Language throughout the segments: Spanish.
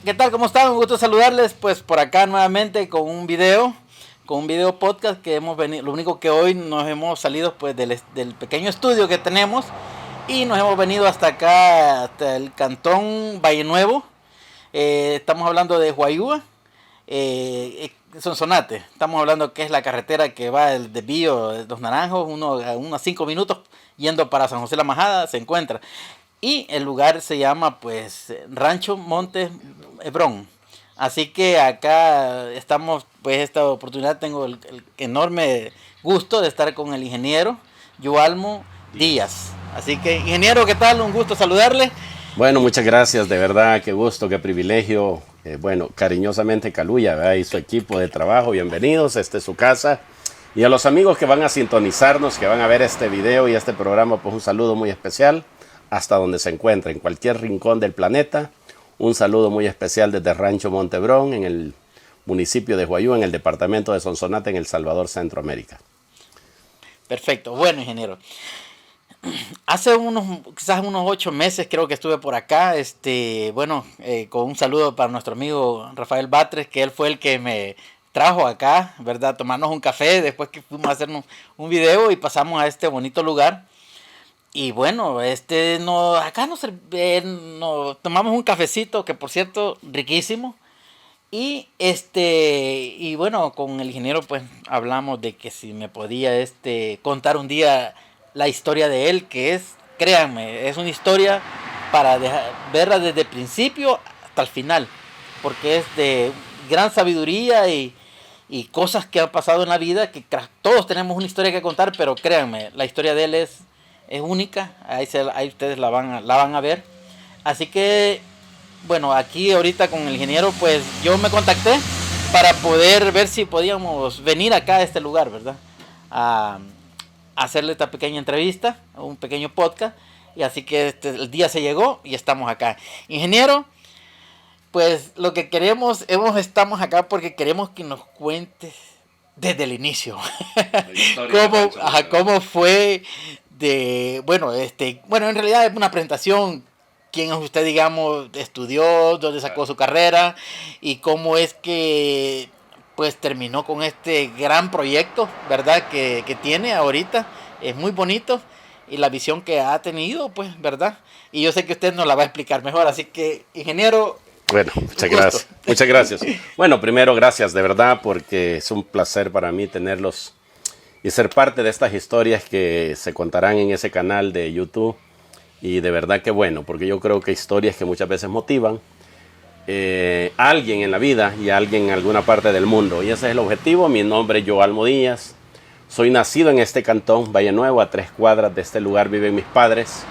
¿Qué tal? ¿Cómo están? Un gusto saludarles. Pues por acá nuevamente con un video podcast que hemos venido. Lo único que hoy nos hemos salido pues del pequeño estudio que tenemos y nos hemos venido hasta acá, hasta el cantón Valle Nuevo. Estamos hablando de Huayúa, Sonsonate. Estamos hablando que es la carretera que va del desvío de Los Naranjos, unos 5 minutos yendo para San José la Majada se encuentra. Y el lugar se llama pues Rancho Monte Hebrón. Así que acá estamos, pues esta oportunidad tengo el enorme gusto de estar con el ingeniero Yualmo Díaz. Así que ingeniero, ¿qué tal? Un gusto saludarle. Bueno, muchas gracias, de verdad, qué gusto, qué privilegio. Bueno, cariñosamente Caluya, ¿verdad? Y su equipo de trabajo, bienvenidos, esta es su casa. Y a los amigos que van a sintonizarnos, que van a ver este video y este programa, pues un saludo muy especial hasta donde se encuentren, en cualquier rincón del planeta. Un saludo muy especial desde Rancho Monte Hebrón, en el municipio de Huayúa, en el departamento de Sonsonate, en El Salvador, Centroamérica. Perfecto, bueno ingeniero. Hace quizás unos 8 meses creo que estuve por acá, con un saludo para nuestro amigo Rafael Batres, que él fue el que me trajo acá, ¿verdad? Tomarnos un café después que fuimos a hacernos un video y pasamos a este bonito lugar. Y bueno, acá nos tomamos un cafecito, que por cierto, riquísimo. Y bueno, con el ingeniero pues hablamos de que si me podía contar un día la historia de él, que es, créanme, es una historia para verla desde el principio hasta el final, porque es de gran sabiduría y cosas que han pasado en la vida, que todos tenemos una historia que contar, pero créanme, la historia de él es única, ahí ustedes la van a ver. Así que bueno, aquí ahorita con el ingeniero pues yo me contacté para poder ver si podíamos venir acá a este lugar, ¿verdad? A hacerle esta pequeña entrevista, un pequeño podcast, y así que el día se llegó y estamos acá. Ingeniero, pues lo que estamos acá porque queremos que nos cuentes desde el inicio cómo fue bueno, en realidad es una presentación. ¿Quién es usted, digamos, estudió, dónde sacó su carrera y cómo es que pues terminó con este gran proyecto, ¿verdad? Que tiene ahorita? Es muy bonito y la visión que ha tenido, pues, ¿verdad? Y yo sé que usted nos la va a explicar mejor, así que, ingeniero. Bueno, muchas gracias. Muchas gracias. Bueno, primero, gracias de verdad, porque es un placer para mí tenerlos y ser parte de estas historias que se contarán en ese canal de YouTube. Y de verdad que bueno, porque yo creo que historias que muchas veces motivan a alguien en la vida y a alguien en alguna parte del mundo. Y ese es el objetivo. Mi nombre es Yualmo Díaz. Soy nacido en este cantón, Valle Nuevo, a 3 cuadras de este lugar viven mis padres.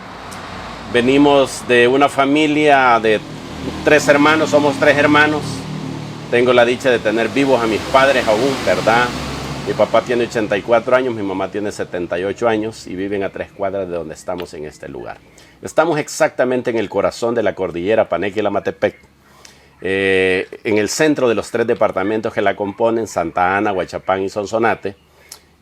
Venimos de una familia de 3 hermanos, somos 3 hermanos. Tengo la dicha de tener vivos a mis padres aún, ¿verdad? Mi papá tiene 84 años, mi mamá tiene 78 años y viven a 3 cuadras de donde estamos en este lugar. Estamos exactamente en el corazón de la cordillera Paneque-Lamatepec, en el centro de los 3 departamentos que la componen, Santa Ana, Huachapán y Sonsonate,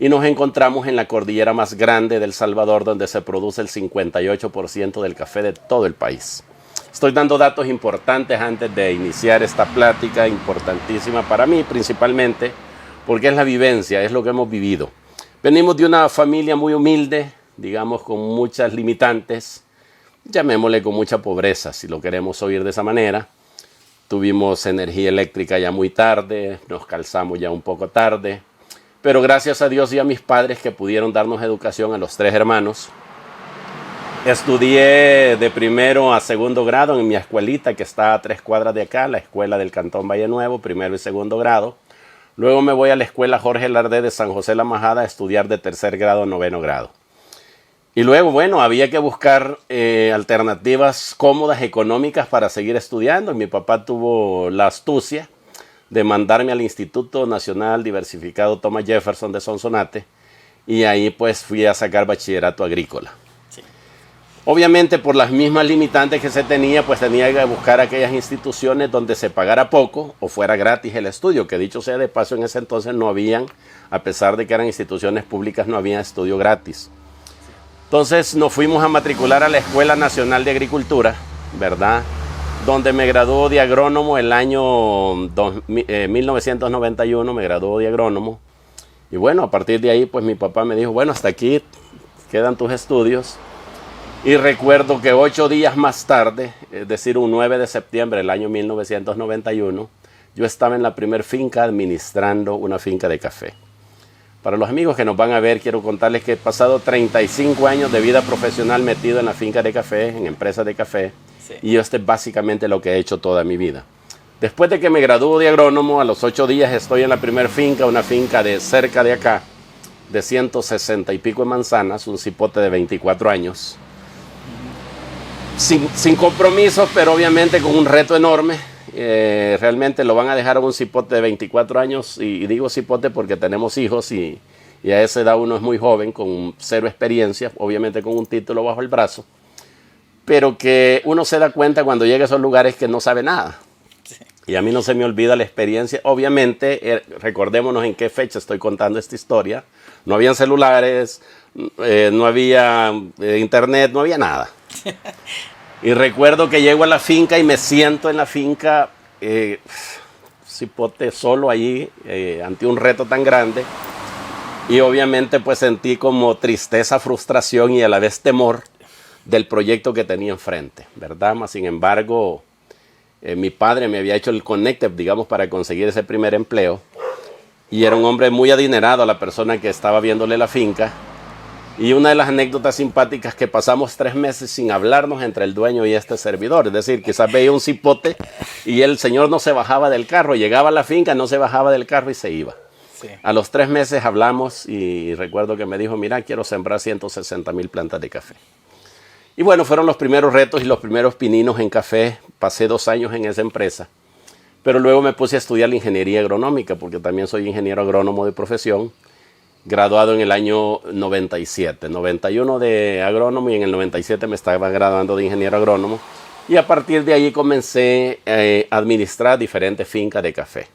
y nos encontramos en la cordillera más grande del Salvador, donde se produce el 58% del café de todo el país. Estoy dando datos importantes antes de iniciar esta plática, importantísima para mí principalmente, porque es la vivencia, es lo que hemos vivido. Venimos de una familia muy humilde, digamos con muchas limitantes, llamémosle con mucha pobreza, si lo queremos oír de esa manera. Tuvimos energía eléctrica ya muy tarde, nos calzamos ya un poco tarde, pero gracias a Dios y a mis padres que pudieron darnos educación a los 3 hermanos. Estudié de primero a segundo grado en mi escuelita que está a 3 cuadras de acá, la escuela del Cantón Valle Nuevo, primero y segundo grado. Luego me voy a la escuela Jorge Lardé de San José la Majada a estudiar de 3er grado a 9º grado. Y luego, bueno, había que buscar alternativas cómodas, económicas para seguir estudiando. Mi papá tuvo la astucia de mandarme al Instituto Nacional Diversificado Thomas Jefferson de Sonsonate y ahí pues fui a sacar bachillerato agrícola. Obviamente por las mismas limitantes que se tenía, pues tenía que buscar aquellas instituciones donde se pagara poco o fuera gratis el estudio, que dicho sea de paso en ese entonces no habían, a pesar de que eran instituciones públicas, no había estudio gratis. Entonces nos fuimos a matricular a la Escuela Nacional de Agricultura, ¿verdad? donde me graduó de agrónomo el año 1991, me graduó de agrónomo. Y bueno, a partir de ahí, pues mi papá me dijo, bueno, hasta aquí quedan tus estudios. Y recuerdo que 8 días más tarde, es decir, un 9 de septiembre del año 1991, yo estaba en la primer finca administrando una finca de café. Para los amigos que nos van a ver, quiero contarles que he pasado 35 años de vida profesional metido en la finca de café, en empresas de café. Sí. Y esto es básicamente lo que he hecho toda mi vida. Después de que me graduó de agrónomo, a los 8 días estoy en la primer finca, una finca de cerca de acá, de 160 y pico de manzanas, un cipote de 24 años. Sin compromisos, pero obviamente con un reto enorme. Realmente lo van a dejar a un cipote de 24 años, y digo cipote porque tenemos hijos y a esa edad uno es muy joven, con 0 experiencia, obviamente con un título bajo el brazo, pero que uno se da cuenta cuando llega a esos lugares que no sabe nada. Sí. Y a mí no se me olvida la experiencia. Obviamente, recordémonos en qué fecha estoy contando esta historia. No habían celulares, no había internet, no había nada. Y recuerdo que llego a la finca y me siento en la finca, cipote solo allí, ante un reto tan grande. Y obviamente pues sentí como tristeza, frustración y a la vez temor del proyecto que tenía enfrente, ¿verdad? Mas, sin embargo, mi padre me había hecho el connecte, digamos, para conseguir ese primer empleo. Y era un hombre muy adinerado a la persona que estaba viéndole la finca. Y una de las anécdotas simpáticas que pasamos 3 meses sin hablarnos entre el dueño y este servidor. Es decir, quizás veía un cipote y el señor no se bajaba del carro. Llegaba a la finca, no se bajaba del carro y se iba. Sí. A los 3 meses hablamos y recuerdo que me dijo, mira, quiero sembrar 160,000 plantas de café. Y bueno, fueron los primeros retos y los primeros pininos en café. Pasé 2 años en esa empresa. Pero luego me puse a estudiar la ingeniería agronómica, porque también soy ingeniero agrónomo de profesión. Graduado en el año 97, 91 de agrónomo y en el 97 me estaba graduando de ingeniero agrónomo. Y a partir de ahí comencé a administrar diferentes fincas de café,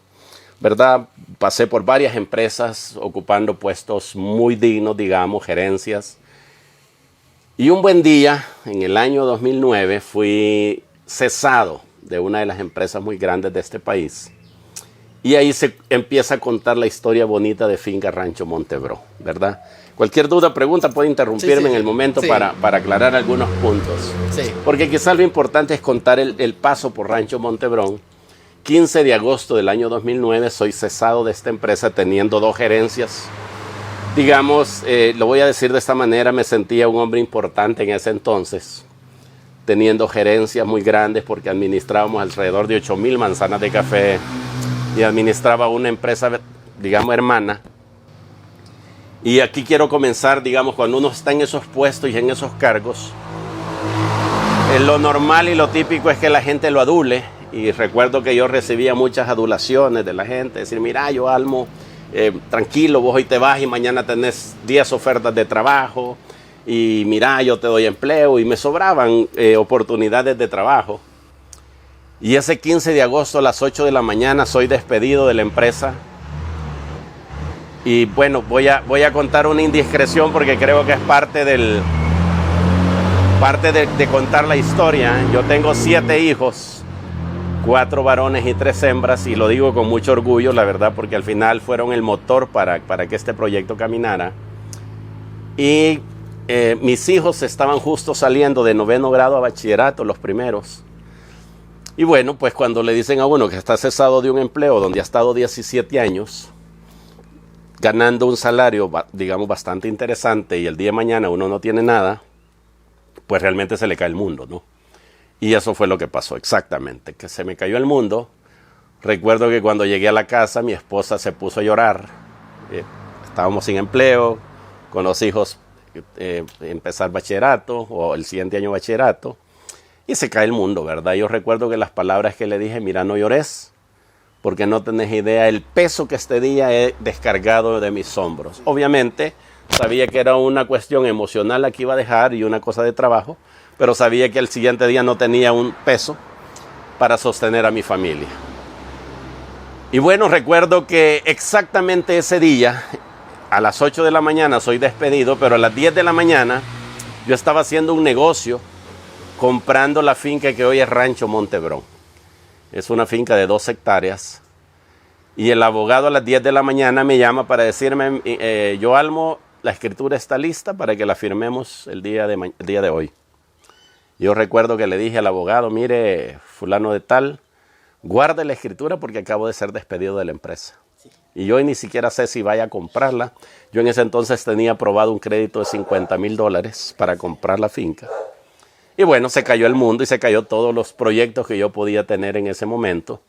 ¿verdad? Pasé por varias empresas ocupando puestos muy dignos, digamos, gerencias. Y un buen día, en el año 2009, fui cesado de una de las empresas muy grandes de este país. Y ahí se empieza a contar la historia bonita de Finca Rancho Montebro, ¿verdad? Cualquier duda, pregunta, puede interrumpirme en el momento para aclarar algunos puntos. Sí. Porque quizás lo importante es contar el paso por Rancho Montebrón. 15 de agosto del año 2009 soy cesado de esta empresa teniendo 2 gerencias. Digamos, lo voy a decir de esta manera, me sentía un hombre importante en ese entonces, teniendo gerencias muy grandes porque administrábamos alrededor de 8,000 manzanas de café. Y administraba una empresa, digamos, hermana. Y aquí quiero comenzar, digamos, cuando uno está en esos puestos y en esos cargos, lo normal y lo típico es que la gente lo adule. Y recuerdo que yo recibía muchas adulaciones de la gente, decir, mira, yo Almo, tranquilo, vos hoy te vas y mañana tenés 10 ofertas de trabajo. Y mira, yo te doy empleo, y me sobraban oportunidades de trabajo. Y ese 15 de agosto a las 8 de la mañana soy despedido de la empresa. Y bueno, voy a contar una indiscreción porque creo que es parte de contar la historia. Yo tengo 7 hijos, 4 varones y 3 hembras, y lo digo con mucho orgullo, la verdad, porque al final fueron el motor para que este proyecto caminara. Y mis hijos estaban justo saliendo de 9º grado a bachillerato, los primeros. Y bueno, pues cuando le dicen a uno que está cesado de un empleo donde ha estado 17 años, ganando un salario, digamos, bastante interesante, y el día de mañana uno no tiene nada, pues realmente se le cae el mundo, ¿no? Y eso fue lo que pasó exactamente, que se me cayó el mundo. Recuerdo que cuando llegué a la casa, mi esposa se puso a llorar. Estábamos sin empleo, con los hijos empezar bachillerato, o el siguiente año bachillerato. Y se cae el mundo, ¿verdad? Yo recuerdo que las palabras que le dije, mira, no llores, porque no tenés idea el peso que este día he descargado de mis hombros. Obviamente, sabía que era una cuestión emocional la que iba a dejar y una cosa de trabajo, pero sabía que el siguiente día no tenía un peso para sostener a mi familia. Y bueno, recuerdo que exactamente ese día, a las 8 de la mañana soy despedido, pero a las 10 de la mañana yo estaba haciendo un negocio comprando la finca que hoy es Rancho Montebrón. Es una finca de 2 hectáreas. Y el abogado a las 10 de la mañana me llama para decirme, Yoalmo, la escritura está lista para que la firmemos el día de hoy. Yo recuerdo que le dije al abogado, mire, fulano de tal, guarde la escritura porque acabo de ser despedido de la empresa. Sí. Y yo ni siquiera sé si vaya a comprarla. Yo en ese entonces tenía aprobado un crédito de $50,000 para comprar la finca. Y bueno, se cayó el mundo y se cayó todos los proyectos que yo podía tener en ese momento.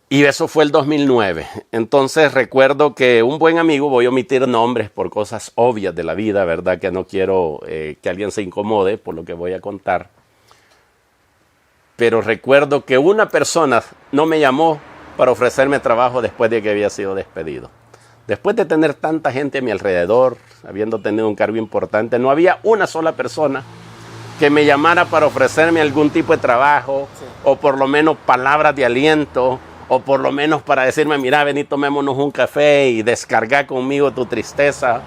Y eso fue el 2009. Entonces recuerdo que un buen amigo, voy a omitir nombres por cosas obvias de la vida, ¿verdad? Que no quiero que alguien se incomode por lo que voy a contar. Pero recuerdo que una persona no me llamó para ofrecerme trabajo después de que había sido despedido. Después de tener tanta gente a mi alrededor, habiendo tenido un cargo importante, no había una sola persona que me llamara para ofrecerme algún tipo de trabajo, sí, o por lo menos palabras de aliento, o por lo menos para decirme, mira, vení, tomémonos un café y descargar conmigo tu tristeza.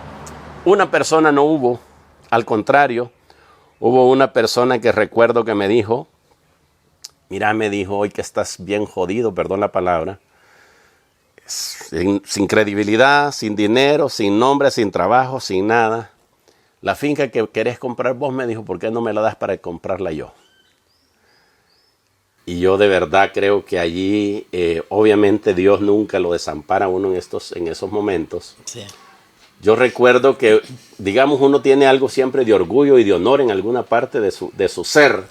Una persona no hubo, al contrario, hubo una persona que recuerdo que me dijo, mira, me dijo, hoy que estás bien jodido, perdón la palabra, sin credibilidad, sin dinero, sin nombre, sin trabajo, sin nada. La finca que querés comprar vos, me dijo, ¿por qué no me la das para comprarla yo? Y yo de verdad creo que allí, obviamente Dios nunca lo desampara a uno en esos momentos. Sí. Yo recuerdo que, digamos, uno tiene algo siempre de orgullo y de honor en alguna parte de su ser.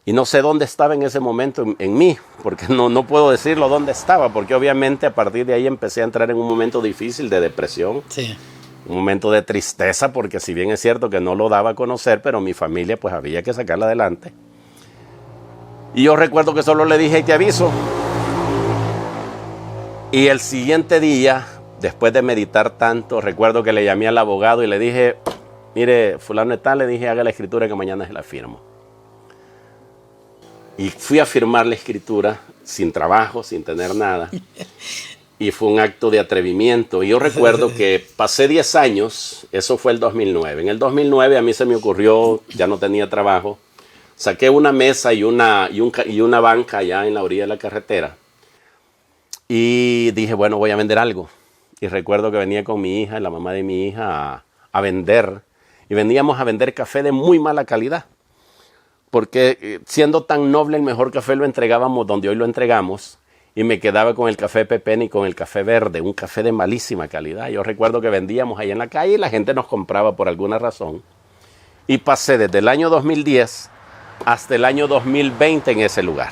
Y no sé dónde estaba en ese momento en mí, porque no puedo decirlo dónde estaba, porque obviamente a partir de ahí empecé a entrar en un momento difícil de depresión. Sí. Un momento de tristeza, porque si bien es cierto que no lo daba a conocer, pero mi familia pues había que sacarla adelante. Y yo recuerdo que solo le dije, te aviso. Y el siguiente día, después de meditar tanto, recuerdo que le llamé al abogado y le dije, mire, fulano de tal, le dije, haga la escritura que mañana se la firmo. Y fui a firmar la escritura sin trabajo, sin tener nada. Y fue un acto de atrevimiento. Y yo recuerdo que pasé 10 años, eso fue el 2009. En el 2009 a mí se me ocurrió, ya no tenía trabajo, saqué una mesa y una banca allá en la orilla de la carretera. Y dije, bueno, voy a vender algo. Y recuerdo que venía con mi hija, la mamá de mi hija, a vender. Y veníamos a vender café de muy mala calidad. Porque siendo tan noble, el mejor café lo entregábamos donde hoy lo entregamos. Y me quedaba con el café Pepén y con el café verde, un café de malísima calidad. Yo recuerdo que vendíamos ahí en la calle y la gente nos compraba por alguna razón. Y pasé desde el año 2010 hasta el año 2020 en ese lugar.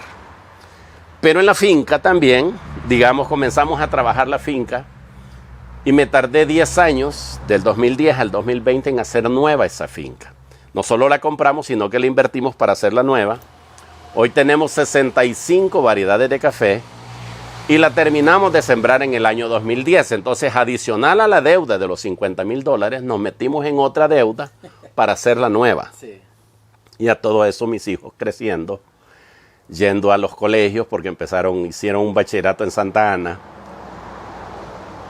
Pero en la finca también, digamos, comenzamos a trabajar la finca y me tardé 10 años, del 2010 al 2020, en hacer nueva esa finca. No solo la compramos, sino que la invertimos para hacerla nueva. Hoy tenemos 65 variedades de café y la terminamos de sembrar en el año 2010. Entonces, adicional a la deuda de los $50,000, nos metimos en otra deuda para hacerla nueva. Sí. Y a todo eso mis hijos creciendo, yendo a los colegios, porque hicieron un bachillerato en Santa Ana.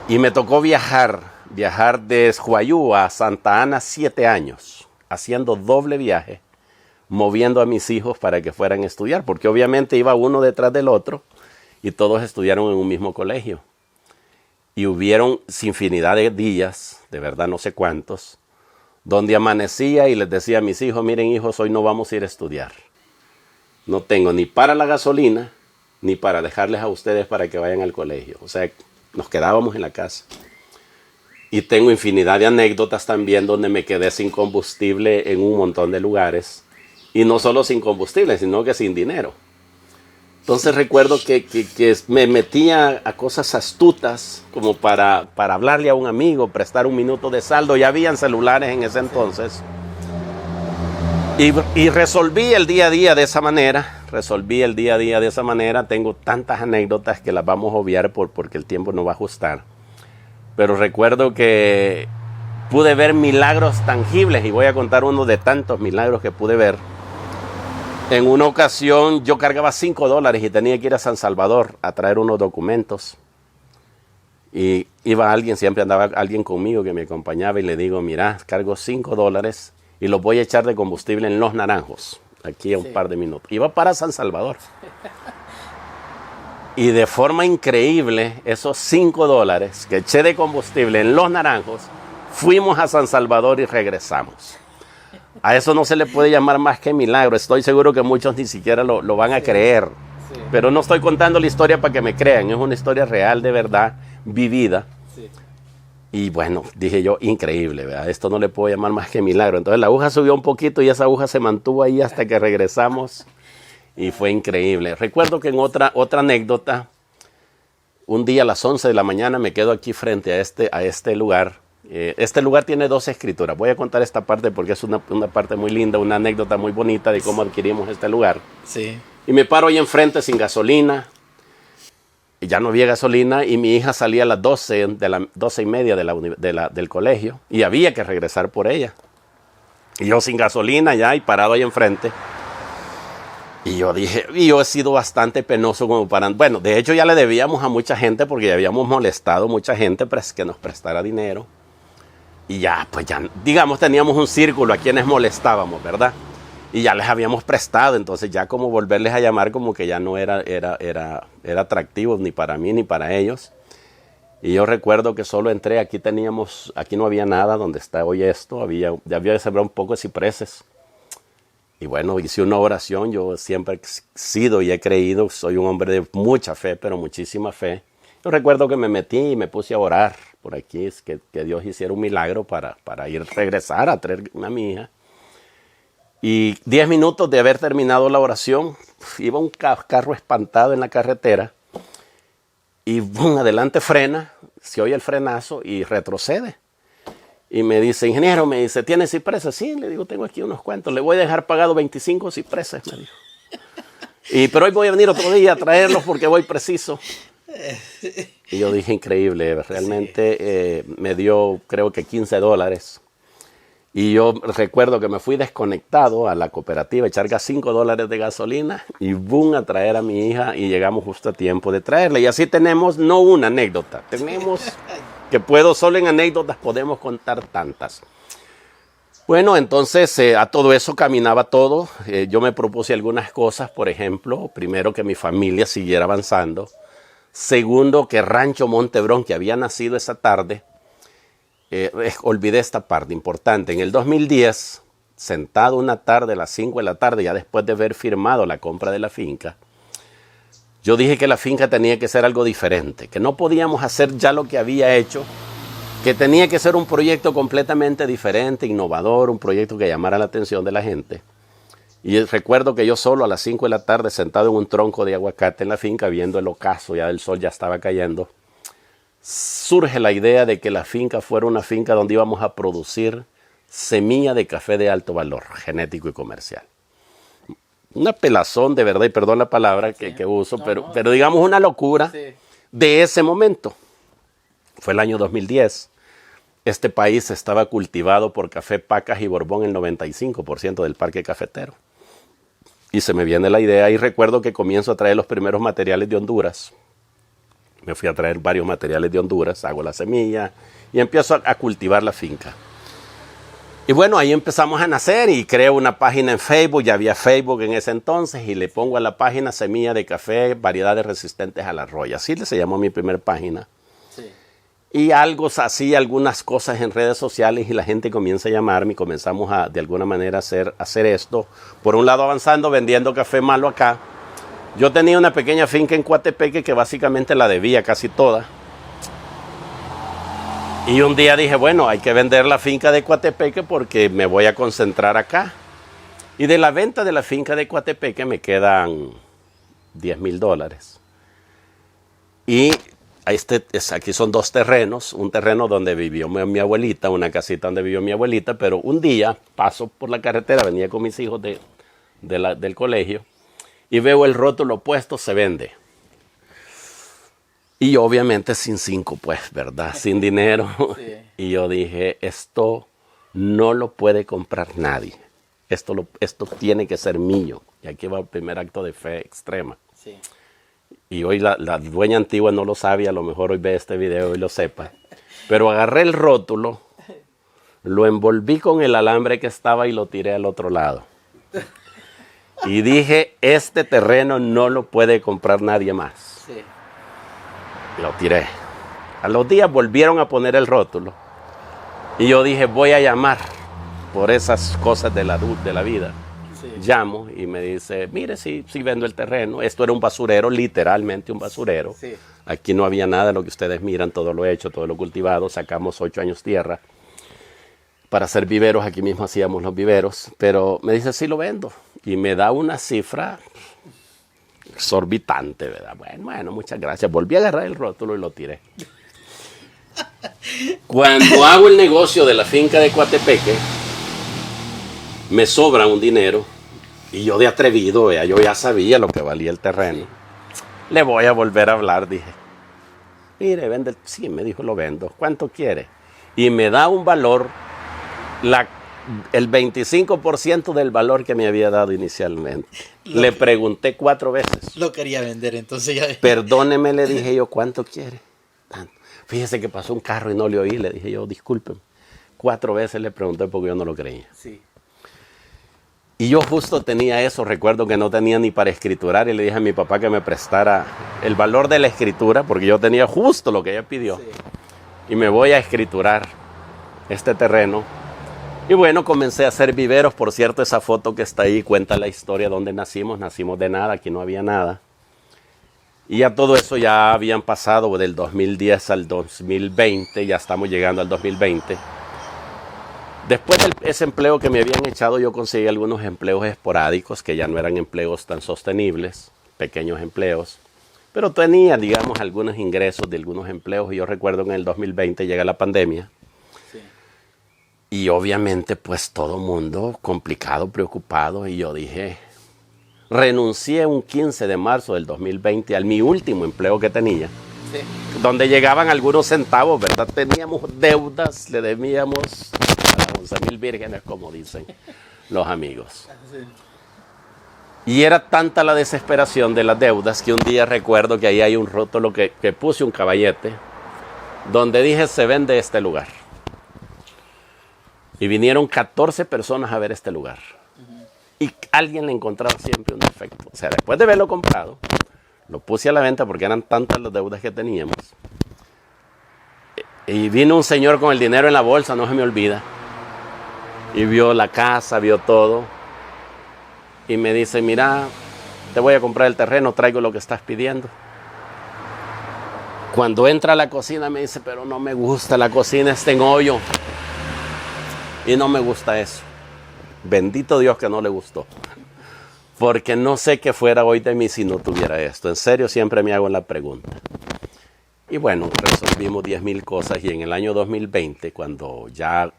Y me tocó viajar de Huayú a Santa Ana 7 años, haciendo doble viaje, moviendo a mis hijos para que fueran a estudiar, porque obviamente iba uno detrás del otro y todos estudiaron en un mismo colegio. Y hubieron infinidad de días, de verdad no sé cuántos, donde amanecía y les decía a mis hijos, miren hijos, hoy no vamos a ir a estudiar. No tengo ni para la gasolina, ni para dejarles a ustedes para que vayan al colegio. O sea, nos quedábamos en la casa. Y tengo infinidad de anécdotas también donde me quedé sin combustible en un montón de lugares. Y no solo sin combustible, sino que sin dinero. Entonces recuerdo que me metía a cosas astutas, como para hablarle a un amigo, prestar un minuto de saldo. Ya habían celulares en ese entonces. Y resolví el día a día de esa manera. Tengo tantas anécdotas que las vamos a obviar porque el tiempo no va a ajustar. Pero recuerdo que pude ver milagros tangibles y voy a contar uno de tantos milagros que pude ver. En una ocasión yo cargaba $5 y tenía que ir a San Salvador a traer unos documentos. Y siempre andaba alguien conmigo que me acompañaba y le digo, mira, cargo $5 y los voy a echar de combustible en Los Naranjos, aquí a un par de minutos. Iba para San Salvador. Y de forma increíble, esos $5 que eché de combustible en Los Naranjos, fuimos a San Salvador y regresamos. A eso no se le puede llamar más que milagro. Estoy seguro que muchos ni siquiera lo van a creer. Sí. Pero no estoy contando la historia para que me crean. Es una historia real, de verdad, vivida. Sí. Y bueno, dije yo, increíble, ¿verdad? Esto no le puedo llamar más que milagro. Entonces la aguja subió un poquito y esa aguja se mantuvo ahí hasta que regresamos. Y fue increíble. Recuerdo que en otra anécdota, un día a las 11 de la mañana me quedo aquí frente a este lugar. Este lugar tiene 2 escrituras. Voy a contar esta parte porque es una parte muy linda, una anécdota muy bonita de cómo adquirimos este lugar. Sí. Y me paro ahí enfrente sin gasolina. Y ya no había gasolina y mi hija salía a las 12:30 del colegio y había que regresar por ella. Y yo sin gasolina ya y parado ahí enfrente. Y yo dije, y yo he sido bastante penoso como para... Bueno, de hecho ya le debíamos a mucha gente porque ya habíamos molestado a mucha gente para que nos prestara dinero. Y ya, pues ya, digamos, teníamos un círculo a quienes molestábamos, ¿verdad? Y ya les habíamos prestado, entonces ya como volverles a llamar como que ya no era atractivo ni para mí ni para ellos. Y yo recuerdo que solo entré, aquí no había nada donde está hoy esto, ya había sembrado un poco de cipreses. Y bueno, hice una oración, yo siempre he sido y he creído, soy un hombre de mucha fe, pero muchísima fe. Yo recuerdo que me metí y me puse a orar por aquí, que Dios hiciera un milagro para regresar a traer a mi hija. Y 10 minutos de haber terminado la oración, iba un carro espantado en la carretera y boom, adelante frena, se oye el frenazo y retrocede. Y me dice, ingeniero, ¿tiene cipreses? Sí, le digo, tengo aquí unos cuantos. Le voy a dejar pagado 25 cipreses, me dijo. Pero hoy voy a venir otro día a traerlos porque voy preciso. Y yo dije, increíble, realmente me dio, creo que $15. Y yo recuerdo que me fui desconectado a la cooperativa, a echar $5 de gasolina y boom, a traer a mi hija y llegamos justo a tiempo de traerla. Y así tenemos, no una anécdota, tenemos... que solo en anécdotas podemos contar tantas. Bueno, entonces a todo eso caminaba todo. Yo me propuse algunas cosas, por ejemplo, primero que mi familia siguiera avanzando. Segundo, que Rancho Montebrón, que había nacido esa tarde, olvidé esta parte importante. En el 2010, sentado una tarde a las 5 de la tarde, ya después de haber firmado la compra de la finca, yo dije que la finca tenía que ser algo diferente, que no podíamos hacer ya lo que había hecho, que tenía que ser un proyecto completamente diferente, innovador, un proyecto que llamara la atención de la gente. Y recuerdo que yo solo a las 5 de la tarde, sentado en un tronco de aguacate en la finca, viendo el ocaso, ya el sol ya estaba cayendo, surge la idea de que la finca fuera una finca donde íbamos a producir semilla de café de alto valor, genético y comercial. Una pelazón de verdad, y perdón la palabra que uso, pero digamos una locura de ese momento. Fue el año 2010. Este país estaba cultivado por café Pacas y Borbón el 95% del parque cafetero. Y se me viene la idea y recuerdo que comienzo a traer los primeros materiales de Honduras. Me fui a traer varios materiales de Honduras, hago la semilla y empiezo a cultivar la finca. Y bueno, ahí empezamos a nacer y creo una página en Facebook, ya había Facebook en ese entonces, y le pongo a la página Semilla de Café, variedades resistentes a la roya. Así se llamó mi primer página. Sí. Y así, algunas cosas en redes sociales y la gente comienza a llamarme y comenzamos a, de alguna manera, hacer esto. Por un lado avanzando, vendiendo café malo acá. Yo tenía una pequeña finca en Coatepeque que básicamente la debía casi toda. Y un día dije, bueno, hay que vender la finca de Coatepeque porque me voy a concentrar acá. Y de la venta de la finca de Coatepeque me quedan $10,000. Y aquí son 2 terrenos, un terreno donde vivió mi abuelita, una casita donde vivió mi abuelita, pero un día paso por la carretera, venía con mis hijos del colegio y veo el rótulo puesto, se vende. Y obviamente sin 5, pues, ¿verdad? Sin dinero. Sí. Y yo dije, esto no lo puede comprar nadie. Esto tiene que ser mío. Y aquí va el primer acto de fe extrema. Sí. Y hoy la dueña antigua no lo sabe, a lo mejor hoy ve este video y lo sepa. Pero agarré el rótulo, lo envolví con el alambre que estaba y lo tiré al otro lado. Y dije, este terreno no lo puede comprar nadie más. Sí. Lo tiré. A los días volvieron a poner el rótulo. Y yo dije, voy a llamar por esas cosas de la vida. Sí. Llamo y me dice, mire, sí vendo el terreno. Esto era un basurero, literalmente un basurero. Sí. Aquí no había nada de lo que ustedes miran, todo lo hecho, todo lo cultivado. Sacamos 8 años tierra para hacer viveros. Aquí mismo hacíamos los viveros. Pero me dice, sí lo vendo. Y me da una cifra exorbitante, ¿verdad? Bueno, muchas gracias. Volví a agarrar el rótulo y lo tiré. Cuando hago el negocio de la finca de Coatepeque, me sobra un dinero y yo de atrevido, ¿verdad? Yo ya sabía lo que valía el terreno. Le voy a volver a hablar, dije. Mire, vende. Sí, me dijo, lo vendo. ¿Cuánto quiere? Y me da un valor, el 25% del valor que me había dado inicialmente. Le pregunté 4 veces. Lo quería vender, entonces ya... Perdóneme, le dije yo, ¿cuánto quiere? Fíjese que pasó un carro y no le oí, le dije yo, discúlpeme. 4 veces le pregunté porque yo no lo creía. Sí. Y yo justo tenía eso, recuerdo que no tenía ni para escriturar y le dije a mi papá que me prestara el valor de la escritura porque yo tenía justo lo que ella pidió. Sí. Y me voy a escriturar este terreno. Y bueno, comencé a hacer viveros. Por cierto, esa foto que está ahí cuenta la historia de donde nacimos. Nacimos de nada, aquí no había nada. Y ya todo eso ya habían pasado del 2010 al 2020, ya estamos llegando al 2020. Después de ese empleo que me habían echado, yo conseguí algunos empleos esporádicos, que ya no eran empleos tan sostenibles, pequeños empleos. Pero tenía, digamos, algunos ingresos de algunos empleos. Y yo recuerdo que en el 2020 llega la pandemia. Sí. Y obviamente, pues todo mundo complicado, preocupado. Y yo dije, renuncié un 15 de marzo del 2020 a mi último empleo que tenía. Sí. Donde llegaban algunos centavos, ¿verdad? Teníamos deudas, le debíamos a las 11,000 vírgenes, como dicen los amigos. Sí. Y era tanta la desesperación de las deudas que un día recuerdo que ahí hay un rótulo que puse un caballete donde dije, se vende este lugar. Y vinieron 14 personas a ver este lugar. Y alguien le encontraba siempre un defecto. O sea, después de haberlo comprado, lo puse a la venta porque eran tantas las deudas que teníamos. Y vino un señor con el dinero en la bolsa, no se me olvida. Y vio la casa, vio todo. Y me dice, mira, te voy a comprar el terreno, traigo lo que estás pidiendo. Cuando entra a la cocina me dice, pero no me gusta, la cocina está en hoyo. Y no me gusta eso. Bendito Dios que no le gustó. Porque no sé qué fuera hoy de mí si no tuviera esto. En serio, siempre me hago la pregunta. Y bueno, resolvimos 10,000 cosas. Y en el año 2020, cuando ya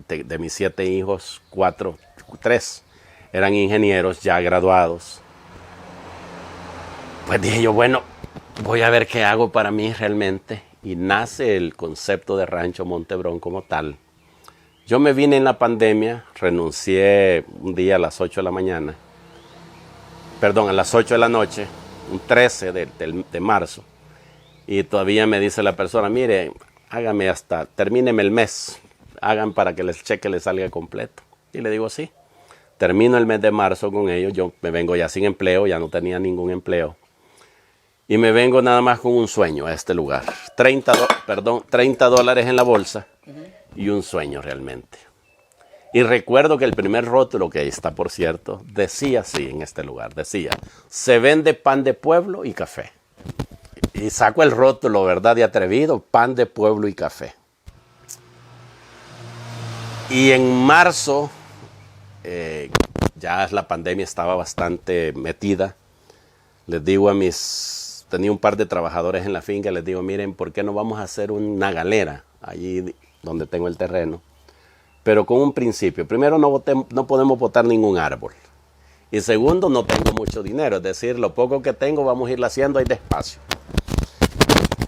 de mis 7 hijos, 3 eran ingenieros ya graduados, pues dije yo, bueno, voy a ver qué hago para mí realmente. Y nace el concepto de Rancho Montebrón como tal. Yo me vine en la pandemia, renuncié un día a las 8 de la mañana, perdón, a las 8 de la noche, un 13 de marzo, y todavía me dice la persona, mire, hágame termíneme el mes, hagan para que el cheque le salga completo. Y le digo, sí, termino el mes de marzo con ellos, yo me vengo ya sin empleo, ya no tenía ningún empleo, y me vengo nada más con un sueño a este lugar, $30 en la bolsa. Y un sueño realmente. Y recuerdo que el primer rótulo, que ahí está por cierto, decía así en este lugar, decía, se vende pan de pueblo y café. Y saco el rótulo, ¿verdad? De atrevido, pan de pueblo y café. Y en marzo, ya la pandemia estaba bastante metida, les digo tenía un par de trabajadores en la finca, les digo, miren, ¿por qué no vamos a hacer una galera allí donde tengo el terreno? Pero con un principio. Primero, no podemos botar ningún árbol. Y segundo, no tengo mucho dinero. Es decir, lo poco que tengo vamos a irlo haciendo ahí despacio.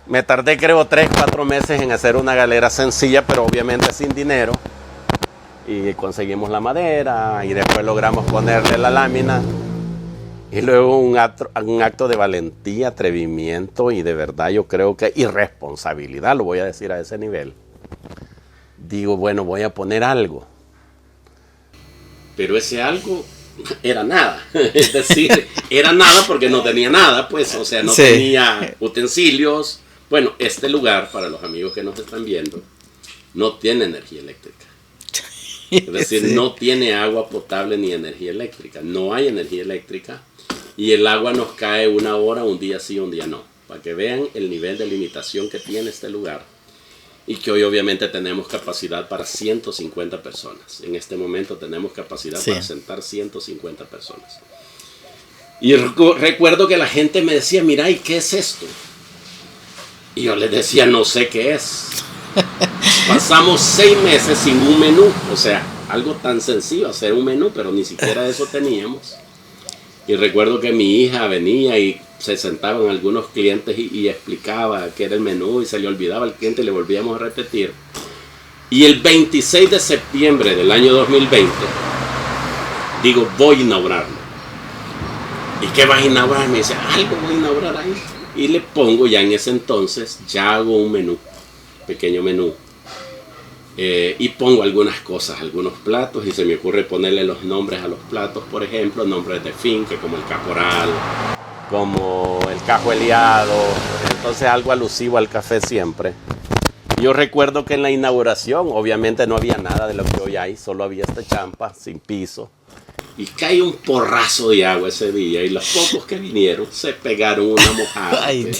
Me tardé creo 3-4 meses en hacer una galera sencilla, pero obviamente sin dinero. Y conseguimos la madera y después logramos ponerle la lámina. Y luego un acto de valentía, atrevimiento y de verdad yo creo que irresponsabilidad, lo voy a decir a ese nivel, digo, bueno, voy a poner algo. Pero ese algo era nada. Es decir, era nada porque no tenía nada, pues, o sea, no tenía utensilios. Bueno, este lugar, para los amigos que nos están viendo, no tiene energía eléctrica. Es decir, no tiene agua potable ni energía eléctrica. No hay energía eléctrica y el agua nos cae una hora, un día sí, un día no. Para que vean el nivel de limitación que tiene este lugar. Y que hoy obviamente tenemos capacidad para 150 personas. En este momento tenemos capacidad para sentar 150 personas. Y recuerdo que la gente me decía, mira, ¿y qué es esto? Y yo les decía, no sé qué es. Pasamos 6 meses sin un menú. O sea, algo tan sencillo, hacer un menú, pero ni siquiera eso teníamos. Y recuerdo que mi hija venía y se sentaban algunos clientes y explicaba qué era el menú y se le olvidaba al cliente y le volvíamos a repetir. Y el 26 de septiembre del año 2020, digo, voy a inaugurarlo. ¿Y qué vas a inaugurar? Me dice, algo voy a inaugurar ahí. Y le pongo ya en ese entonces, ya hago un menú, pequeño menú. Y pongo algunas cosas, algunos platos, y se me ocurre ponerle los nombres a los platos, por ejemplo, nombres de finca, como el caporal, como el cajueliado, entonces algo alusivo al café siempre. Yo recuerdo que en la inauguración, obviamente no había nada de lo que hoy hay, solo había esta champa sin piso. Y cae un porrazo de agua ese día, y los pocos que vinieron se pegaron una mojada. Ay,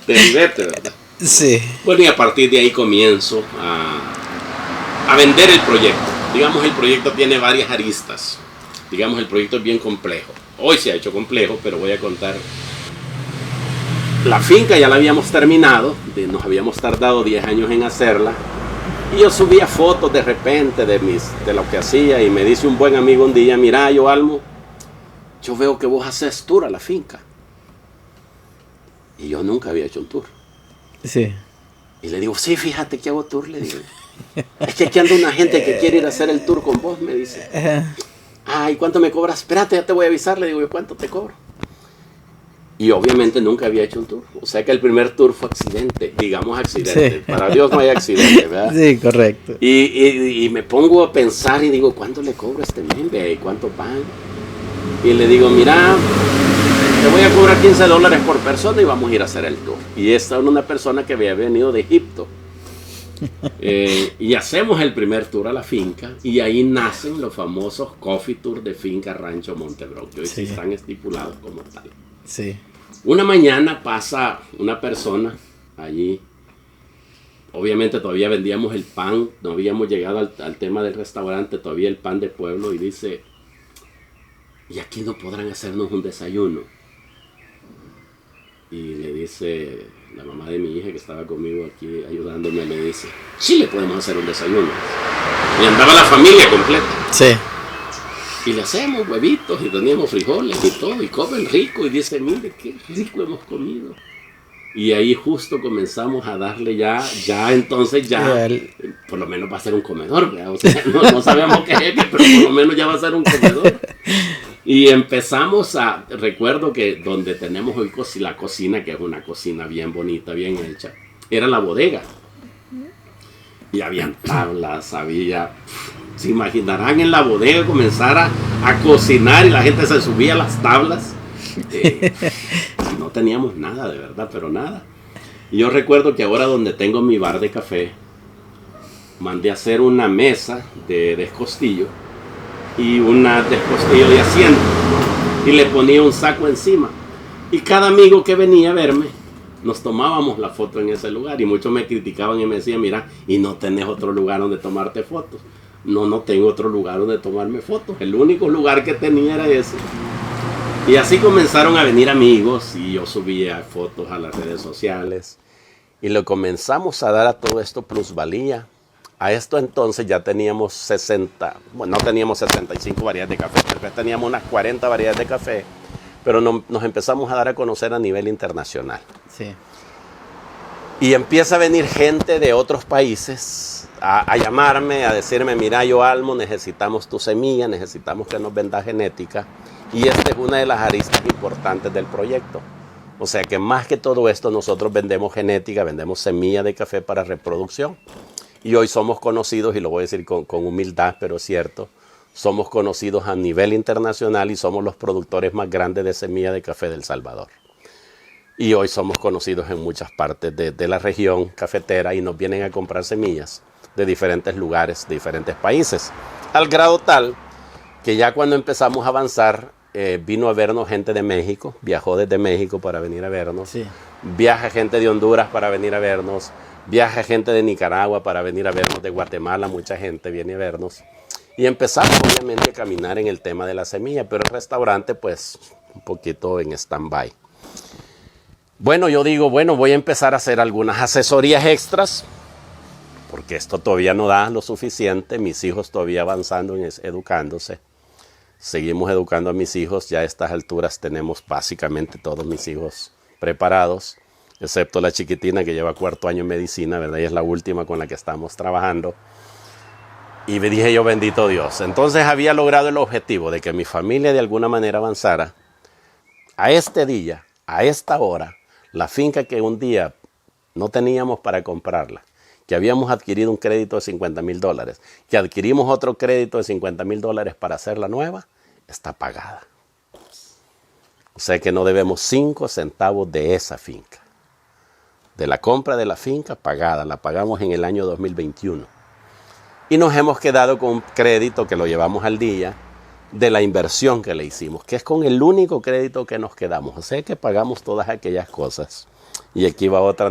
¿Verdad? Sí. Bueno, y a partir de ahí comienzo a vender el proyecto. Digamos, el proyecto tiene varias aristas. Digamos, el proyecto es bien complejo. Hoy se ha hecho complejo, pero voy a contar. La finca ya la habíamos terminado, nos habíamos tardado 10 años en hacerla. Y yo subía fotos de repente de lo que hacía y me dice un buen amigo un día, mira, Almo, yo veo que vos haces tour a la finca. Y yo nunca había hecho un tour. Sí. Y le digo, sí, fíjate que hago tour, le digo. Es que aquí anda una gente que quiere ir a hacer el tour con vos, me dice. Ay, ¿cuánto me cobras? Espérate, ya te voy a avisar, le digo, ¿y cuánto te cobro? Y obviamente nunca había hecho un tour. O sea que el primer tour fue accidente, digamos accidente. Sí. Para Dios no hay accidente, ¿verdad? Sí, correcto. Y me pongo a pensar y digo, ¿cuánto le cobro a este membe? ¿Y cuánto pagan? Y le digo, mira, te voy a cobrar $15 por persona y vamos a ir a hacer el tour. Y esta era una persona que había venido de Egipto. Y hacemos el primer tour a la finca y ahí nacen los famosos Coffee Tour de Finca Rancho Montebron, que hoy sí están estipulados como tal. Sí. Una mañana pasa una persona allí, obviamente todavía vendíamos el pan, no habíamos llegado al tema del restaurante, todavía el pan de pueblo, y dice, y aquí no podrán hacernos un desayuno. Y le dice la mamá de mi hija que estaba conmigo aquí ayudándome, le dice, sí le podemos hacer un desayuno. Y andaba la familia completa. Sí. Y le hacemos huevitos y teníamos frijoles y todo, y comen rico, y dice, mire qué rico hemos comido. Y ahí justo comenzamos a darle ya entonces por lo menos va a ser un comedor, ¿verdad? O sea, no sabemos qué es, pero por lo menos ya va a ser un comedor. Y empezamos recuerdo que donde tenemos hoy la cocina, que es una cocina bien bonita, bien hecha, era la bodega. Y habían tablas, se imaginarán en la bodega comenzar a cocinar y la gente se subía a las tablas. No teníamos nada, de verdad, pero nada. Y yo recuerdo que ahora donde tengo mi bar de café, mandé a hacer una mesa de descostillo y una descostillo de asiento y le ponía un saco encima. Y cada amigo que venía a verme, nos tomábamos la foto en ese lugar y muchos me criticaban y me decían, mira, ¿y no tenés otro lugar donde tomarte fotos? No tengo otro lugar donde tomarme fotos. El único lugar que tenía era ese. Y así comenzaron a venir amigos y yo subía fotos a las redes sociales. Y le comenzamos a dar a todo esto plusvalía. A esto entonces ya teníamos 60, bueno, no teníamos 65 variedades de café, tal vez teníamos unas 40 variedades de café, pero nos empezamos a dar a conocer a nivel internacional. Sí. Y empieza a venir gente de otros países a llamarme, a decirme, mira, Almo, necesitamos tu semilla, necesitamos que nos vendas genética. Y esta es una de las aristas importantes del proyecto. O sea que más que todo esto, nosotros vendemos genética, vendemos semilla de café para reproducción. Y hoy somos conocidos, y lo voy a decir con humildad, pero es cierto, somos conocidos a nivel internacional y somos los productores más grandes de semilla de café de El Salvador. Y hoy somos conocidos en muchas partes de la región cafetera y nos vienen a comprar semillas de diferentes lugares, de diferentes países. Al grado tal que ya cuando empezamos a avanzar, vino a vernos gente de México, viajó desde México para venir a vernos. Sí. Viaja gente de Honduras para venir a vernos. Viaja gente de Nicaragua para venir a vernos, de Guatemala mucha gente viene a vernos. Y empezamos obviamente a caminar en el tema de la semilla, pero el restaurante pues un poquito en stand-by. Bueno, yo digo, bueno, voy a empezar a hacer algunas asesorías extras, porque esto todavía no da lo suficiente, mis hijos todavía avanzando, educándose. Seguimos educando a mis hijos, ya a estas alturas tenemos básicamente todos mis hijos preparados, excepto la chiquitina que lleva 4º año en medicina, ¿verdad? Y es la última con la que estamos trabajando. Y me dije yo, bendito Dios. Entonces había logrado el objetivo de que mi familia de alguna manera avanzara. A este día, a esta hora, la finca que un día no teníamos para comprarla, que habíamos adquirido un crédito de $50,000, que adquirimos otro crédito de $50,000 para hacerla nueva, está pagada. O sea que no debemos 5 centavos de esa finca. De la compra de la finca pagada, la pagamos en el año 2021. Y nos hemos quedado con un crédito que lo llevamos al día de la inversión que le hicimos, que es con el único crédito que nos quedamos. O sea que pagamos todas aquellas cosas. Y aquí va otra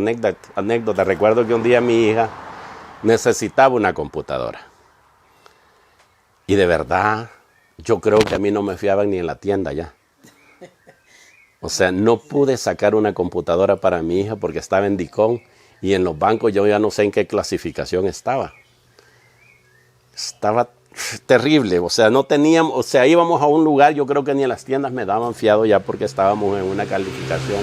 anécdota. Recuerdo que un día mi hija necesitaba una computadora. Y de verdad, yo creo que a mí no me fiaban ni en la tienda ya. O sea, no pude sacar una computadora para mi hija porque estaba en Dicón y en los bancos yo ya no sé en qué clasificación estaba. Estaba terrible, o sea, no teníamos, o sea, íbamos a un lugar, yo creo que ni en las tiendas me daban fiado ya porque estábamos en una calificación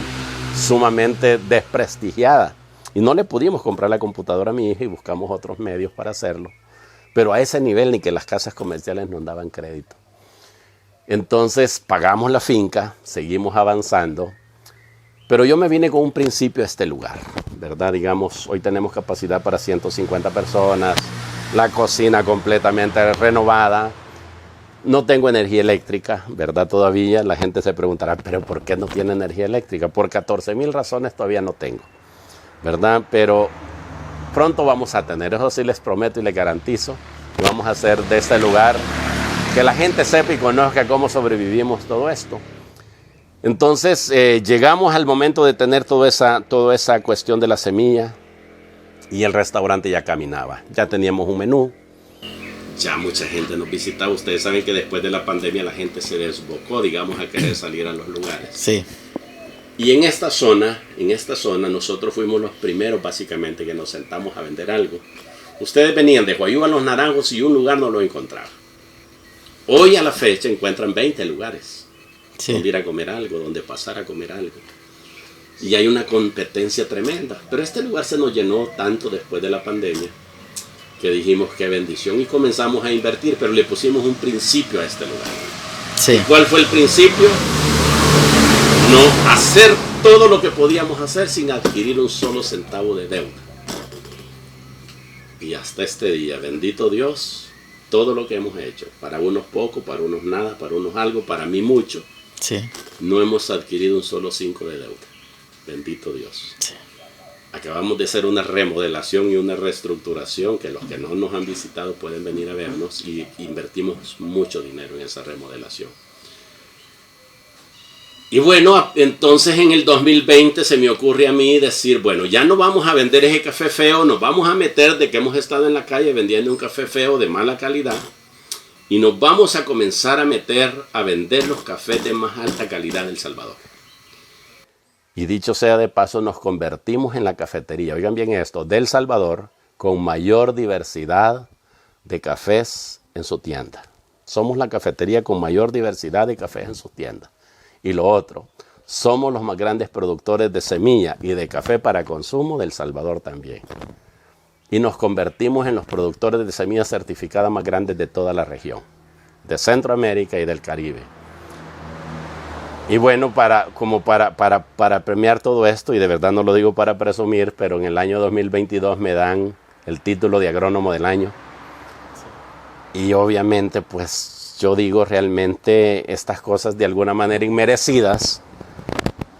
sumamente desprestigiada. Y no le pudimos comprar la computadora a mi hija y buscamos otros medios para hacerlo. Pero a ese nivel ni que las casas comerciales nos daban crédito. Entonces pagamos la finca, seguimos avanzando, pero yo me vine con un principio a este lugar, ¿verdad? Digamos, hoy tenemos capacidad para 150 personas, la cocina completamente renovada, no tengo energía eléctrica, ¿verdad? Todavía la gente se preguntará, ¿pero por qué no tiene energía eléctrica? Por 14,000 razones todavía no tengo, ¿verdad? Pero pronto vamos a tener, eso sí les prometo y les garantizo, que vamos a hacer de este lugar que la gente sepa y conozca cómo sobrevivimos todo esto. Entonces llegamos al momento de tener toda esa cuestión de la semilla y el restaurante ya caminaba. Ya teníamos un menú, ya mucha gente nos visitaba. Ustedes saben que después de la pandemia la gente se desbocó, digamos, a querer salir a los lugares. Sí. Y en esta zona nosotros fuimos los primeros básicamente que nos sentamos a vender algo. Ustedes venían de Guayú a Los Naranjos y un lugar no lo encontraban. Hoy a la fecha encuentran 20 lugares donde ir a comer algo, donde pasar a comer algo. Y hay una competencia tremenda. Pero este lugar se nos llenó tanto después de la pandemia que dijimos qué bendición y comenzamos a invertir, pero le pusimos un principio a este lugar. Sí. ¿Cuál fue el principio? No hacer todo lo que podíamos hacer sin adquirir un solo centavo de deuda. Y hasta este día, bendito Dios, todo lo que hemos hecho, para unos poco, para unos nada, para unos algo, para mí mucho, Sí. no hemos adquirido un solo 5 de deuda. Bendito Dios. Sí. Acabamos de hacer una remodelación y una reestructuración que los que no nos han visitado pueden venir a vernos y invertimos mucho dinero en esa remodelación. Y bueno, entonces en el 2020 se me ocurre a mí decir, bueno, ya no vamos a vender ese café feo, nos vamos a meter de que hemos estado en la calle vendiendo un café feo de mala calidad y nos vamos a comenzar a meter a vender los cafés de más alta calidad del Salvador. Y dicho sea de paso, nos convertimos en la cafetería, oigan bien esto, del Salvador con mayor diversidad de cafés en su tienda. Somos la cafetería con mayor diversidad de cafés en su tienda. Y lo otro, somos los más grandes productores de semilla y de café para consumo del Salvador también. Y nos convertimos en los productores de semilla certificada más grandes de toda la región, de Centroamérica y del Caribe. Y bueno, para premiar todo esto, y de verdad no lo digo para presumir, pero en el año 2022 me dan el título de agrónomo del año. Y obviamente, pues yo digo realmente estas cosas de alguna manera inmerecidas,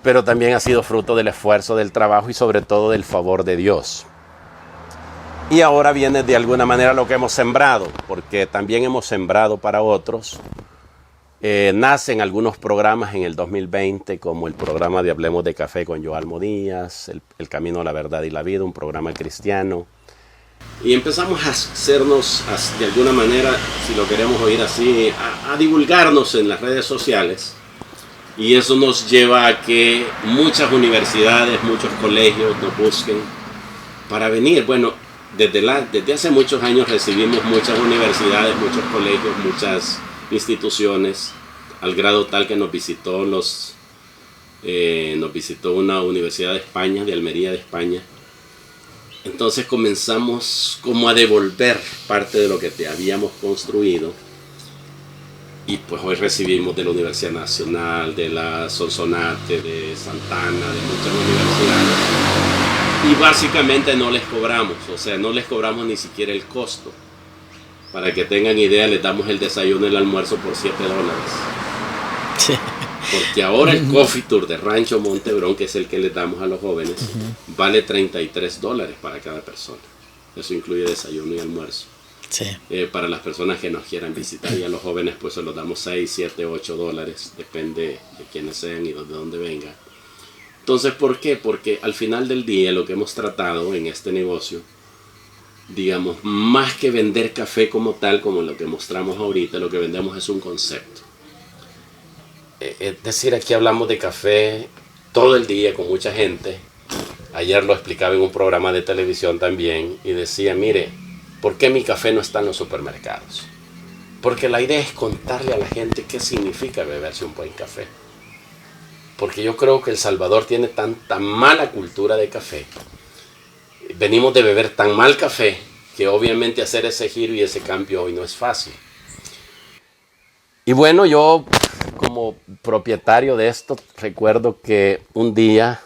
pero también ha sido fruto del esfuerzo, del trabajo y sobre todo del favor de Dios. Y ahora viene de alguna manera lo que hemos sembrado, porque también hemos sembrado para otros. Nacen algunos programas en el 2020, como el programa de Hablemos de Café con Joalmo Díaz, el Camino a la Verdad y la Vida, un programa cristiano. Y empezamos a hacernos, de alguna manera, si lo queremos oír así, a divulgarnos en las redes sociales. Y eso nos lleva a que muchas universidades, muchos colegios nos busquen para venir. Bueno, desde hace muchos años recibimos muchas universidades, muchos colegios, muchas instituciones, al grado tal que nos visitó una universidad de España, de Almería de España. Entonces comenzamos como a devolver parte de lo que te habíamos construido. Y pues hoy recibimos de la Universidad Nacional, de la Sonsonate, de Santana, de muchas universidades. Y básicamente no les cobramos, o sea, no les cobramos ni siquiera el costo. Para que tengan idea, les damos el desayuno y el almuerzo por $7. Sí. Porque ahora el Coffee Tour de Rancho Montebrón, que es el que les damos a los jóvenes, vale $33 para cada persona. Eso incluye desayuno y almuerzo. Sí. Para las personas que nos quieran visitar, y a los jóvenes pues se los damos $6, $7, $8, depende de quiénes sean y de dónde vengan. Entonces, ¿por qué? Porque al final del día lo que hemos tratado en este negocio, digamos, más que vender café como tal, como lo que mostramos ahorita, lo que vendemos es un concepto. Es decir, aquí hablamos de café todo el día con mucha gente. Ayer lo explicaba en un programa de televisión también y decía, mire, ¿por qué mi café no está en los supermercados? Porque la idea es contarle a la gente qué significa beberse un buen café. Porque yo creo que El Salvador tiene tanta mala cultura de café. Venimos de beber tan mal café que obviamente hacer ese giro y ese cambio hoy no es fácil. Y bueno, yo como propietario de esto recuerdo que un día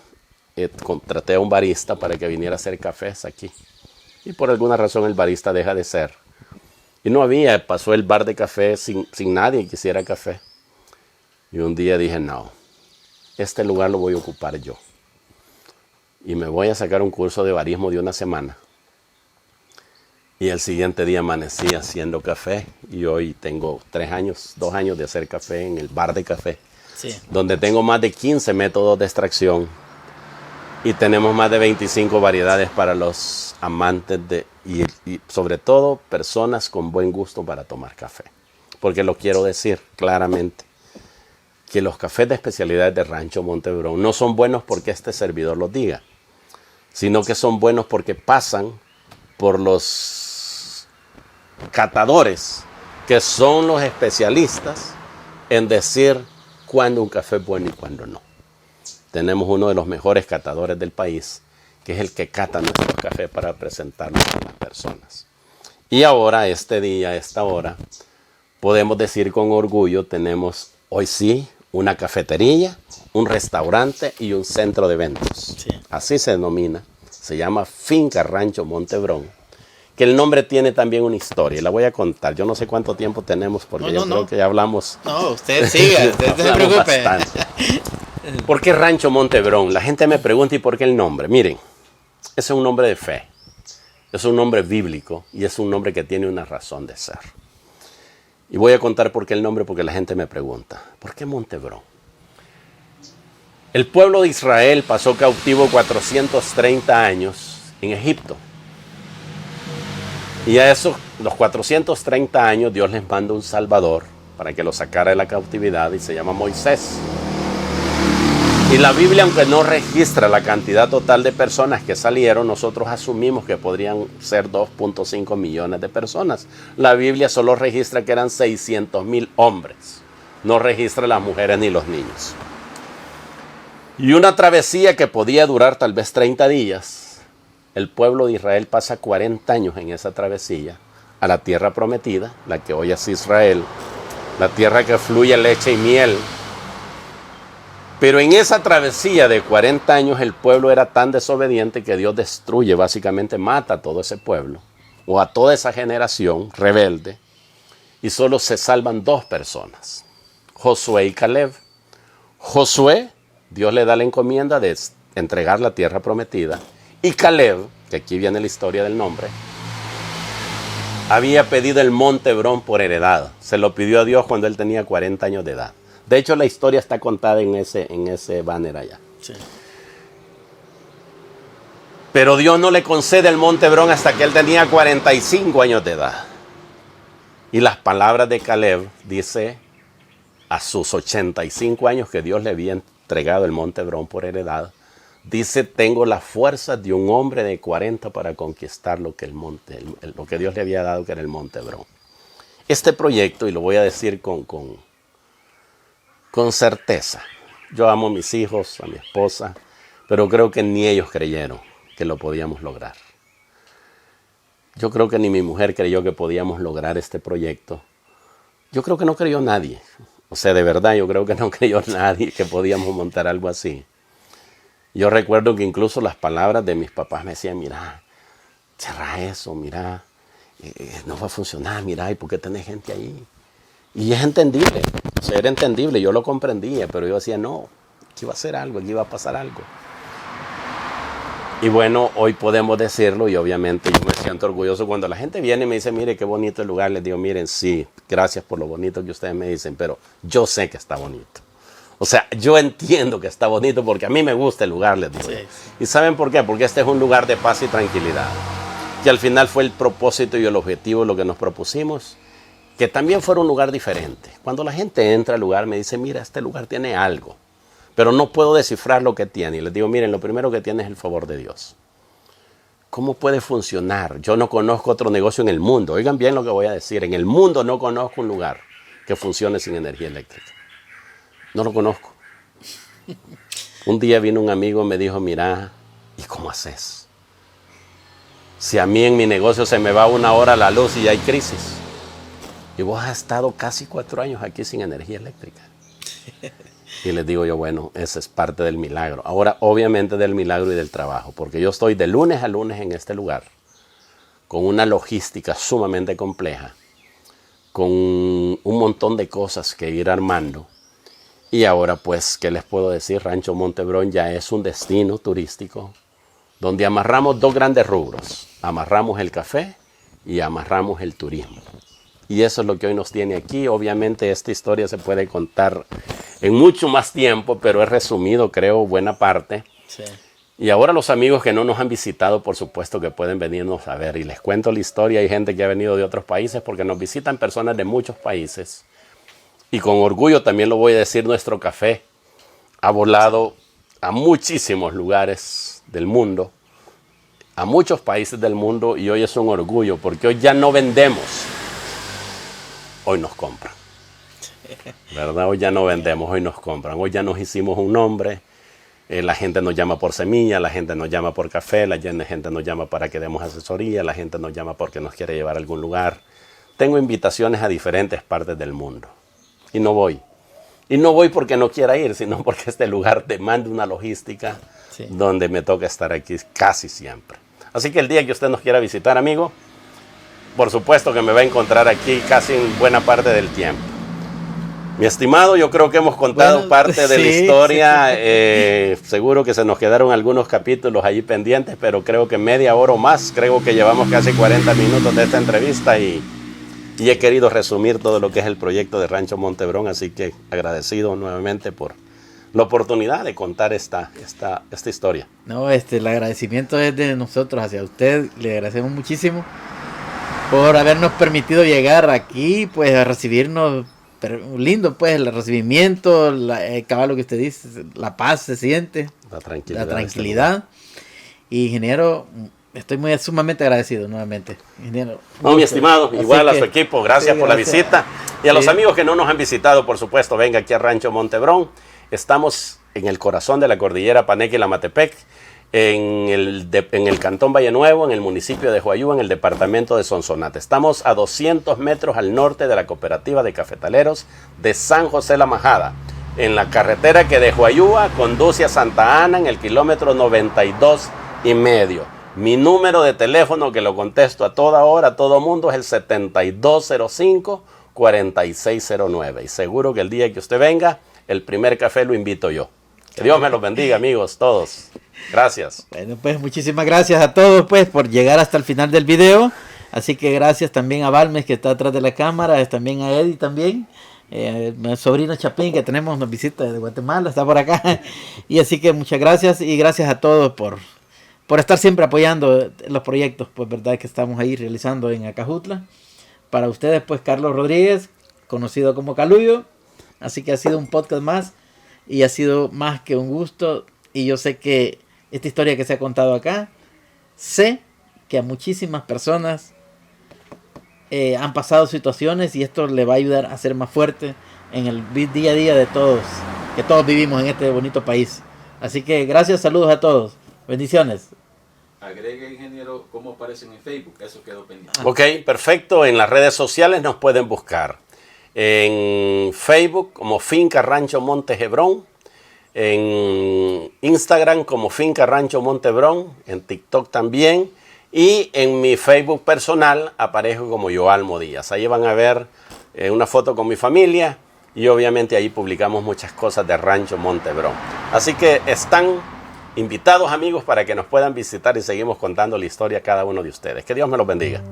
contraté a un barista para que viniera a hacer cafés aquí. Y por alguna razón el barista deja de ser. Y no había, pasó el bar de café sin nadie que quisiera café. Y un día dije, no, este lugar lo voy a ocupar yo. Y me voy a sacar un curso de barismo de una semana. Y el siguiente día amanecí haciendo café. Y hoy tengo 2 años de hacer café en el bar de café. Sí. Donde tengo más de 15 métodos de extracción. Y tenemos más de 25 variedades para los amantes y sobre todo personas con buen gusto para tomar café. Porque lo quiero decir claramente, que los cafés de especialidades de Rancho Montebrón no son buenos porque este servidor los diga, sino que son buenos porque pasan por los catadores, que son los especialistas en decir cuándo un café es bueno y cuándo no. Tenemos uno de los mejores catadores del país, que es el que cata nuestros cafés para presentarlos a las personas. Y ahora, este día, a esta hora, podemos decir con orgullo, tenemos hoy sí una cafetería, un restaurante y un centro de eventos. Sí. Así se denomina, se llama Finca Rancho Montebrón, que el nombre tiene también una historia, la voy a contar. Yo no sé cuánto tiempo tenemos, porque creo que ya hablamos. No, usted siga, usted no se preocupe. ¿Por qué Rancho Montebrón? La gente me pregunta, ¿y por qué el nombre? Miren, ese es un nombre de fe, es un nombre bíblico y es un nombre que tiene una razón de ser. Y voy a contar por qué el nombre, porque la gente me pregunta, ¿por qué Montebrón? El pueblo de Israel pasó cautivo 430 años en Egipto. Y a esos, los 430 años, Dios les manda un Salvador para que los sacara de la cautividad y se llama Moisés. Y la Biblia, aunque no registra la cantidad total de personas que salieron, nosotros asumimos que podrían ser 2.5 millones de personas. La Biblia solo registra que eran 600,000 hombres. No registra las mujeres ni los niños. Y una travesía que podía durar tal vez 30 días. El pueblo de Israel pasa 40 años en esa travesía a la tierra prometida, la que hoy es Israel, la tierra que fluye leche y miel. Pero en esa travesía de 40 años el pueblo era tan desobediente que Dios destruye, básicamente mata a todo ese pueblo o a toda esa generación rebelde, y solo se salvan 2 personas, Josué y Caleb. Josué, Dios le da la encomienda de entregar la tierra prometida, y Caleb, que aquí viene la historia del nombre, había pedido el monte Hebrón por heredad. Se lo pidió a Dios cuando él tenía 40 años de edad. De hecho, la historia está contada en ese banner allá. Sí. Pero Dios no le concede el monte Hebrón hasta que él tenía 45 años de edad. Y las palabras de Caleb dice, a sus 85 años que Dios le había entregado el monte Hebrón por heredad, dice, tengo la fuerza de un hombre de 40 para conquistar lo que Dios le había dado, que era el monte Hebrón. Este proyecto, y lo voy a decir con certeza, yo amo a mis hijos, a mi esposa, pero creo que ni ellos creyeron que lo podíamos lograr. Yo creo que ni mi mujer creyó que podíamos lograr este proyecto. Yo creo que no creyó nadie. O sea, de verdad, yo creo que no creyó nadie que podíamos montar algo así. Yo recuerdo que incluso las palabras de mis papás me decían, mira, cerra eso, mira, no va a funcionar, mira, ¿y por qué tenés gente ahí? Y es entendible, o sea, era entendible, yo lo comprendía, pero yo decía, no, aquí iba a hacer algo, aquí iba a pasar algo. Y bueno, hoy podemos decirlo, y obviamente yo me siento orgulloso cuando la gente viene y me dice, mire, qué bonito el lugar. Les digo, miren, sí, gracias por lo bonito que ustedes me dicen, pero yo sé que está bonito. O sea, yo entiendo que está bonito porque a mí me gusta el lugar, les digo. Sí. ¿Y saben por qué? Porque este es un lugar de paz y tranquilidad. Que al final fue el propósito y el objetivo de lo que nos propusimos, que también fuera un lugar diferente. Cuando la gente entra al lugar me dice, mira, este lugar tiene algo, pero no puedo descifrar lo que tiene. Y les digo, miren, lo primero que tiene es el favor de Dios. ¿Cómo puede funcionar? Yo no conozco otro negocio en el mundo. Oigan bien lo que voy a decir. En el mundo no conozco un lugar que funcione sin energía eléctrica. No lo conozco. Un día vino un amigo y me dijo, mira, ¿y cómo haces? Si a mí en mi negocio se me va 1 hora la luz y hay crisis. Y vos has estado casi 4 años aquí sin energía eléctrica. Y les digo yo, bueno, ese es parte del milagro. Ahora, obviamente del milagro y del trabajo, porque yo estoy de lunes a lunes en este lugar, con una logística sumamente compleja, con un montón de cosas que ir armando. Y ahora, pues, ¿qué les puedo decir? Rancho Monte Hebrón ya es un destino turístico donde amarramos 2 grandes rubros. Amarramos el café y amarramos el turismo. Y eso es lo que hoy nos tiene aquí. Obviamente esta historia se puede contar en mucho más tiempo, pero he resumido, creo, buena parte. Sí. Y ahora los amigos que no nos han visitado, por supuesto que pueden venirnos a ver. Y les cuento la historia. Hay gente que ha venido de otros países porque nos visitan personas de muchos países. Y con orgullo también lo voy a decir, nuestro café ha volado a muchísimos lugares del mundo, a muchos países del mundo, y hoy es un orgullo porque hoy ya no vendemos, hoy nos compran. ¿Verdad? Hoy ya no vendemos, hoy nos compran. Hoy ya nos hicimos un nombre, la gente nos llama por semilla, la gente nos llama por café, la gente nos llama para que demos asesoría, la gente nos llama porque nos quiere llevar a algún lugar. Tengo invitaciones a diferentes partes del mundo. Y no voy. Y no voy porque no quiera ir, sino porque este lugar demanda una logística donde me toca estar aquí casi siempre. Así que el día que usted nos quiera visitar, amigo, por supuesto que me va a encontrar aquí casi en buena parte del tiempo. Mi estimado, yo creo que hemos contado parte de la historia. Seguro que se nos quedaron algunos capítulos allí pendientes, pero creo que media hora o más. Creo que llevamos casi 40 minutos de esta entrevista y he querido resumir todo lo que es el proyecto de Rancho Monte Hebrón, así que agradecido nuevamente por la oportunidad de contar esta historia. No, el agradecimiento es de nosotros hacia usted, le agradecemos muchísimo por habernos permitido llegar aquí, pues a recibirnos, lindo pues el recibimiento, cabal lo que usted dice, la paz se siente, la tranquilidad. Y ingeniero, estoy sumamente agradecido nuevamente. Ingeniero, no, mi estimado, igual a su equipo, gracias por la visita. Y a los amigos que no nos han visitado, por supuesto, venga aquí a Rancho Monte Hebrón. Estamos en el corazón de la cordillera Paneque-Lamatepec, en el cantón Valle Nuevo, en el municipio de Huayú, en el departamento de Sonsonate. Estamos a 200 metros al norte de la cooperativa de cafetaleros de San José La Majada. en la carretera que de Huayúa conduce a Santa Ana en el kilómetro 92.5. Mi número de teléfono, que lo contesto a toda hora, a todo mundo, es el 7205-4609. Y seguro que el día que usted venga, el primer café lo invito yo. Que Dios me los bendiga, amigos, todos. Gracias. Bueno, pues muchísimas gracias a todos pues por llegar hasta el final del video. Así que gracias también a Balmes, que está atrás de la cámara, también a Eddie también. Mi sobrino Chapín, que tenemos una visita de Guatemala, está por acá. Y así que muchas gracias, y gracias a todos por estar siempre apoyando los proyectos, pues verdad, que estamos ahí realizando en Acajutla. Para ustedes, pues Carlos Rodríguez, conocido como Caluyo. Así que ha sido un podcast más, y ha sido más que un gusto. Y yo sé que esta historia que se ha contado acá, sé que a muchísimas personas han pasado situaciones, y esto le va a ayudar a ser más fuerte en el día a día de todos, que todos vivimos en este bonito país. Así que gracias, saludos a todos, bendiciones. Agregue, ingeniero, cómo aparecen en Facebook, eso quedó pendiente. Ok, perfecto. En las redes sociales nos pueden buscar en Facebook como Finca Rancho Monte Hebrón, en Instagram como Finca Rancho Monte Hebrón, en TikTok también, y en mi Facebook personal aparezco como Yoalmo Díaz. Ahí van a ver una foto con mi familia, y obviamente ahí publicamos muchas cosas de Rancho Monte Hebrón. Así que están invitados, amigos, para que nos puedan visitar y seguimos contando la historia a cada uno de ustedes. Que Dios me los bendiga.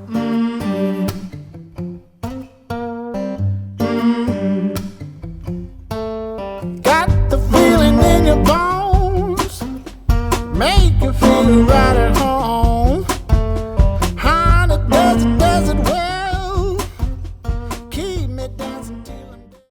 Got the feeling in your bones, make you feel right at home.